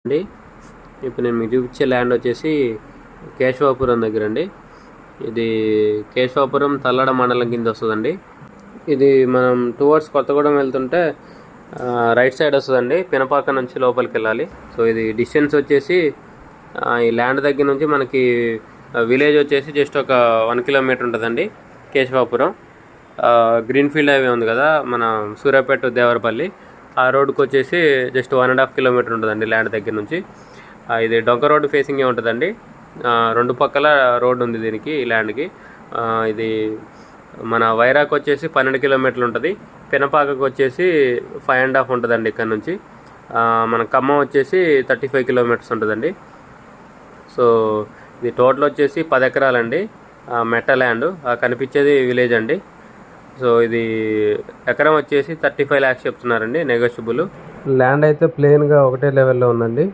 అండి ఇప్పుడు నేను మీకు చూపించే ల్యాండ్ వచ్చేసి కేశవాపురం దగ్గర అండి. ఇది కేశవాపురం తల్లడ మండలం కింద వస్తుందండి. ఇది మనం టువర్డ్స్ కొత్తగూడెం వెళ్తుంటే రైట్ సైడ్ వస్తుందండి. పినపాక నుంచి లోపలికి వెళ్ళాలి. సో ఇది డిస్టెన్స్ వచ్చేసి ఈ ల్యాండ్ దగ్గర నుంచి మనకి విలేజ్ వచ్చేసి జస్ట్ ఒక 1 కిలోమీటర్ ఉంటుందండి. కేశవాపురం గ్రీన్ఫీల్డ్ హైవే ఉంది కదా, మన సూర్యాపేట దేవరపల్లి, ఆ రోడ్డుకి వచ్చేసి జస్ట్ 1.5 కిలోమీటర్ ఉంటుందండి ల్యాండ్ దగ్గర నుంచి. ఇది డొంక రోడ్డు ఫేసింగే ఉంటుందండి. 2 పక్కల రోడ్డు ఉంది దీనికి, ఈ ల్యాండ్కి. ఇది మన వైరాగ్ వచ్చేసి 12 కిలోమీటర్లు ఉంటుంది. పినపాకకు వచ్చేసి 5.5 ఉంటుందండి ఇక్కడ నుంచి. మన ఖమ్మం వచ్చేసి 35 కిలోమీటర్స్ ఉంటుందండి. సో ఇది టోటల్ వచ్చేసి 10 ఎకరాలండి. మెట్ట ల్యాండ్, కనిపించేది విలేజ్ అండి. సో ఇది ఎకరం వచ్చేసి 35 lakhs చెప్తున్నారండి, నెగోషియబుల్. ల్యాండ్ అయితే ప్లెయిన్గా ఒకటే లెవెల్లో ఉందండి.